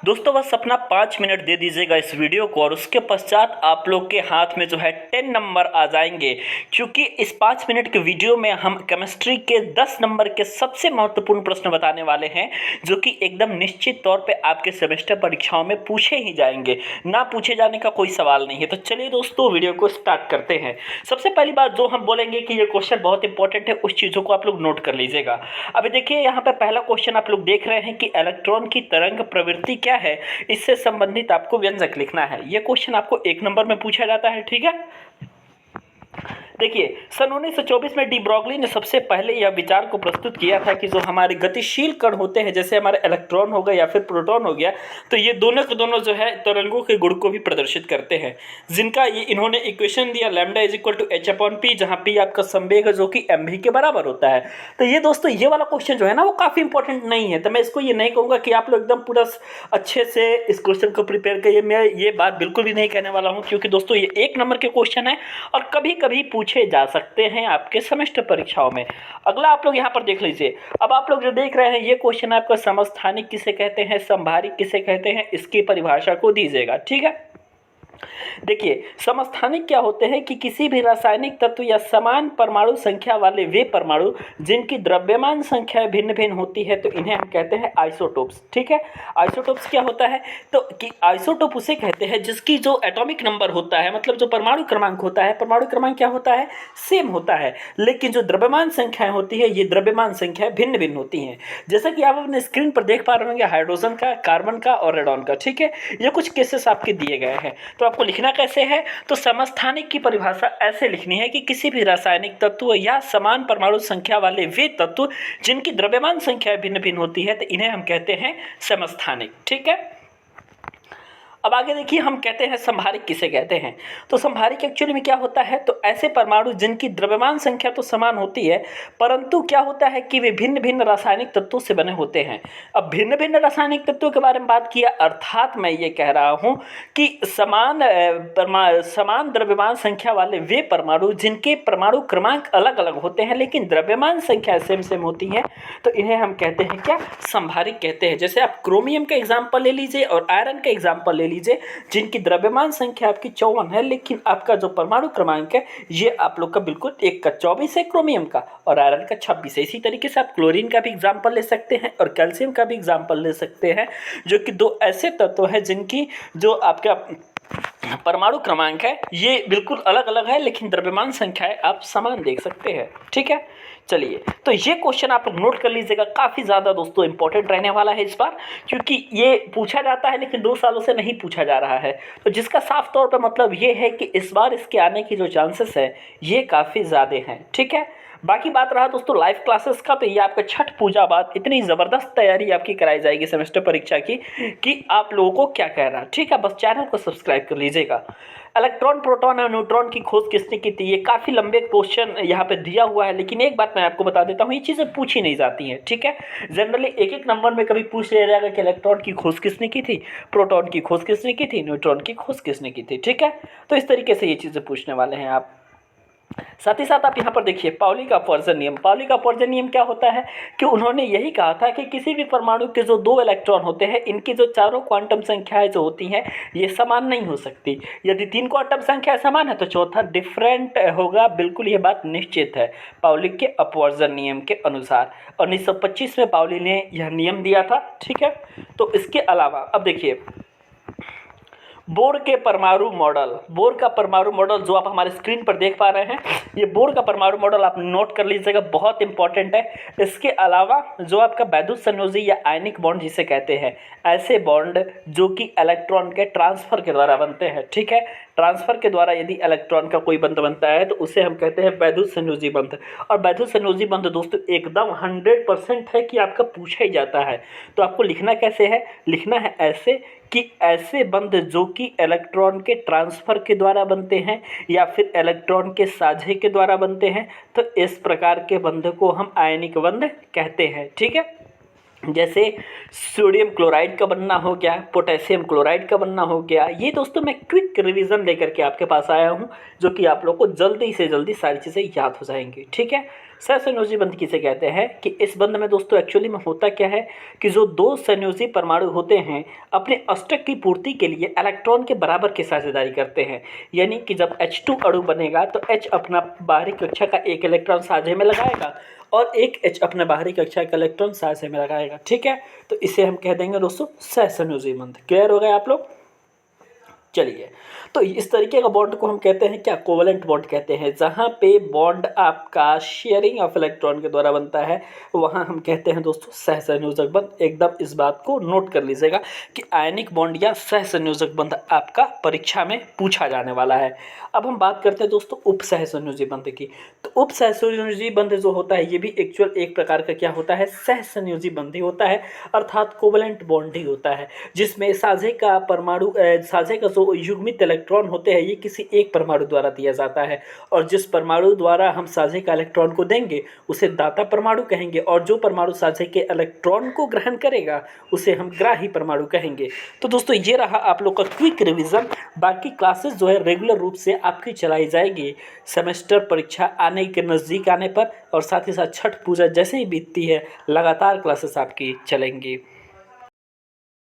दोस्तों बस अपना 5 मिनट दे दीजिएगा इस वीडियो को और उसके पश्चात आप लोग के हाथ में जो है 10 नंबर आ जाएंगे, क्योंकि इस 5 मिनट के वीडियो में हम केमिस्ट्री के 10 नंबर के सबसे महत्वपूर्ण प्रश्न बताने वाले हैं, जो कि एकदम निश्चित तौर पे आपके सेमेस्टर परीक्षाओं में पूछे ही जाएंगे, ना पूछे जाने का कोई सवाल नहीं है। तो चलिए दोस्तों वीडियो को स्टार्ट करते हैं। सबसे पहली बात जो हम बोलेंगे कि ये क्वेश्चन बहुत इंपॉर्टेंट है, उस चीज़ों को आप लोग नोट कर लीजिएगा। अभी देखिए यहाँ पे पहला क्वेश्चन आप लोग देख रहे हैं कि इलेक्ट्रॉन की तरंग प्रवृत्ति क्या है, इससे संबंधित आपको व्यंजक लिखना है। यह क्वेश्चन आपको 1 नंबर में पूछा जाता है, ठीक है। देखिए सन 1924 में डी ब्रॉगली ने सबसे पहले यह विचार को प्रस्तुत किया था कि जो हमारे गतिशील कण होते हैं, जैसे हमारे इलेक्ट्रॉन हो गया या फिर प्रोटॉन हो गया, तो ये दोनों के दोनों जो है तरंगों के गुण को भी प्रदर्शित करते हैं, जिनका ये इन्होंने इक्वेशन दिया lambda is equal to H upon P, जहाँ पी आपका संवेग है जो कि एम वी के बराबर होता है। तो ये दोस्तों ये वाला क्वेश्चन जो है ना वो काफ़ी इंपॉर्टेंट नहीं है, तो मैं इसको ये नहीं कहूँगा कि आप लोग एकदम पूरा अच्छे से इस क्वेश्चन को प्रिपेयर करिए। मैं ये बात बिल्कुल भी नहीं कहने वाला हूँ, क्योंकि दोस्तों ये 1 नंबर के क्वेश्चन है और कभी कभी पूछे जा सकते हैं आपके सेमेस्टर परीक्षाओं में। अगला आप लोग यहाँ पर देख लीजिए। अब आप लोग जो देख रहे हैं ये क्वेश्चन आपका समस्थानिक किसे कहते हैं, संभारिक किसे कहते हैं, इसकी परिभाषा को दीजिएगा, ठीक है। देखिए समस्थानिक क्या होते हैं कि किसी भी रासायनिक तत्व या समान परमाणु संख्या वाले वे परमाणु जिनकी द्रव्यमान संख्या भिन्न भिन्न होती है, तो इन्हें हम कहते हैं आइसोटोप्स, ठीक है। आइसोटोप्स क्या होता है, तो कि आइसोटोप उसे कहते हैं जिसकी जो एटॉमिक नंबर होता है, मतलब जो परमाणु क्रमांक होता है, परमाणु क्रमांक क्या होता है, सेम होता है, लेकिन जो द्रव्यमान संख्याएं होती है ये द्रव्यमान संख्याएं भिन्न भिन्न होती हैं। जैसा कि आप अपने स्क्रीन पर देख पा रहे होंगे हाइड्रोजन का, कार्बन का और रेडॉन का, ठीक है। ये कुछ केसेस आपके दिए गए हैं। तो आपको लिखना कैसे है, तो समस्थानिक की परिभाषा ऐसे लिखनी है कि किसी भी रासायनिक तत्व या समान परमाणु संख्या वाले वे तत्व जिनकी द्रव्यमान संख्या भिन्न भिन्न होती है, तो इन्हें हम कहते हैं समस्थानिक, ठीक है। अब आगे देखिए हम कहते हैं संभारिक किसे कहते हैं। तो संभारिक एक्चुअली में क्या होता है, तो ऐसे परमाणु जिनकी द्रव्यमान संख्या तो समान होती है, परंतु क्या होता है कि वे भिन्न भिन्न रासायनिक तत्वों से बने होते हैं। अब भिन्न भिन्न रासायनिक तत्वों के बारे में बात किया, अर्थात मैं ये कह रहा हूँ कि समान द्रव्यमान संख्या वाले वे परमाणु जिनके परमाणु क्रमांक अलग अलग होते हैं लेकिन द्रव्यमान संख्या सेम सेम होती है, तो इन्हें हम कहते हैं क्या, संभारिक कहते हैं। जैसे आप क्रोमियम का एग्जाम्पल ले लीजिए और आयरन का एग्जाम्पल ले लीजिए, जिनकी द्रव्यमान संख्या आपकी 54 है, लेकिन आपका जो परमाणु क्रमांक है ये आप लोग का बिल्कुल एक का 24 है क्रोमियम का और आयरन का 26 है। इसी तरीके से आप क्लोरीन का भी एग्जाम्पल ले सकते हैं और कैल्शियम का भी एग्जाम्पल ले सकते हैं, जो कि दो ऐसे तत्व हैं जिनकी जो आपका परमाणु क्रमांक है ये बिल्कुल अलग अलग है, लेकिन द्रव्यमान संख्याएं आप समान देख सकते हैं, ठीक है। चलिए तो ये क्वेश्चन आप नोट कर लीजिएगा, काफ़ी ज़्यादा दोस्तों इंपॉर्टेंट रहने वाला है इस बार, क्योंकि ये पूछा जाता है लेकिन 2 सालों से नहीं पूछा जा रहा है, तो जिसका साफ तौर पर मतलब ये है कि इस बार इसके आने की जो चांसेस है ये काफ़ी ज़्यादा हैं, ठीक है। बाकी बात रहा दोस्तों लाइव क्लासेस का, तो ये आपका छठ पूजा बाद इतनी ज़बरदस्त तैयारी आपकी कराई जाएगी सेमेस्टर परीक्षा की कि आप लोगों को क्या कह रहा, ठीक है। बस चैनल को सब्सक्राइब कर लीजिएगा। इलेक्ट्रॉन, प्रोटॉन और न्यूट्रॉन की खोज किसने की थी, ये काफ़ी लंबे क्वेश्चन यहाँ पे दिया हुआ है, लेकिन एक बात मैं आपको बता देता हूँ, ये चीज़ें पूछी नहीं जाती हैं, ठीक है। जनरली 1-1 नंबर में कभी पूछ लिया जाएगा कि इलेक्ट्रॉन की खोज किसने की थी, प्रोटॉन की खोज किसने की थी, न्यूट्रॉन की खोज किसने की थी, ठीक है। तो इस तरीके से ये चीज़ें पूछने वाले हैं आप। साथ ही साथ आप यहाँ पर देखिए पाउली का अपवर्जन नियम। पाउली का अपवर्जन नियम क्या होता है कि उन्होंने यही कहा था कि किसी भी परमाणु के जो 2 इलेक्ट्रॉन होते हैं, इनकी जो चारों क्वांटम संख्याएं जो होती हैं ये समान नहीं हो सकती। यदि 3 क्वांटम संख्या समान है तो चौथा डिफरेंट होगा, बिल्कुल ये बात निश्चित है पाउली के अपवर्जन नियम के अनुसार। 1925 में पाउली ने यह नियम दिया था, ठीक है। तो इसके अलावा अब देखिए बोर के परमाणु मॉडल, बोर का परमाणु मॉडल जो आप हमारे स्क्रीन पर देख पा रहे हैं, ये बोर का परमाणु मॉडल आप नोट कर लीजिएगा, बहुत इंपॉर्टेंट है। इसके अलावा जो आपका वैद्युत संयोजी या आयनिक बॉन्ड जिसे कहते हैं, ऐसे बॉन्ड जो कि इलेक्ट्रॉन के ट्रांसफर के द्वारा बनते हैं, ठीक है। ट्रांसफर के द्वारा यदि इलेक्ट्रॉन का कोई बंध बनता है तो उसे हम कहते हैं वैद्युत संयोजी बंध। और वैद्युत संयोजी बंध दोस्तों एकदम 100% है कि आपका पूछा ही जाता है। तो आपको लिखना कैसे है, लिखना है ऐसे कि ऐसे बंध जो कि इलेक्ट्रॉन के ट्रांसफ़र के द्वारा बनते हैं या फिर इलेक्ट्रॉन के साझे के द्वारा बनते हैं, तो इस प्रकार के बंध को हम आयनिक बंध कहते हैं, ठीक है। जैसे सोडियम क्लोराइड का बनना हो गया, पोटेशियम क्लोराइड का बनना हो गया। ये दोस्तों मैं क्विक रिवीजन लेकर के आपके पास आया हूँ, जो कि आप लोग को जल्दी से जल्दी सारी चीज़ें याद हो जाएंगी, ठीक है। सहसंयोजी बंध किसे कहते हैं कि इस बंध में दोस्तों एक्चुअली में होता क्या है कि जो दो संयोजी परमाणु होते हैं अपने अष्टक की पूर्ति के लिए इलेक्ट्रॉन के बराबर की साझेदारी करते हैं। यानी कि जब H2 अणु बनेगा तो H अपना बाहरी कक्षा का एक इलेक्ट्रॉन साझे में लगाएगा और एक H अपना बाहरी कक्षा का इलेक्ट्रॉन साझे में लगाएगा। ठीक है, तो इसे हम कह देंगे दोस्तों सहसंयोजी बंध। क्लियर हो गए आप लोग? चलिए, तो इस तरीके का बॉन्ड को हम कहते हैं क्या? कोवलेंट बॉन्ड कहते हैं। जहाँ पे बॉन्ड आपका शेयरिंग ऑफ इलेक्ट्रॉन के द्वारा बनता है वहाँ हम कहते हैं दोस्तों सहसंयोजक बंध। एकदम इस बात को नोट कर लीजिएगा कि आयनिक बॉन्ड या सहसंयोजक बंध आपका परीक्षा में पूछा जाने वाला है। अब हम बात करते हैं दोस्तों उप सहसंयोजी बंध की। तो उप सहसंयोजी बंध जो होता है ये भी एक्चुअल एक प्रकार का क्या होता है? सहसंयोजी बंध ही होता है, अर्थात कोवलेंट बॉन्ड ही होता है, जिसमें साझे का परमाणु साझे का जो युग्मित इलेक्ट्रॉन होते हैं ये किसी एक परमाणु द्वारा दिया जाता है और जिस परमाणु द्वारा हम साझे का इलेक्ट्रॉन को देंगे उसे दाता परमाणु कहेंगे और जो परमाणु साझे के इलेक्ट्रॉन को ग्रहण करेगा उसे हम ग्राही परमाणु कहेंगे। तो दोस्तों ये रहा आप लोग का क्विक रिवीजन। बाकी क्लासेस जो है रेगुलर रूप से आपकी चलाई जाएगी सेमेस्टर परीक्षा आने के नज़दीक आने पर, और साथ ही साथ छठ पूजा जैसे ही बीतती है लगातार क्लासेस आपकी चलेंगी।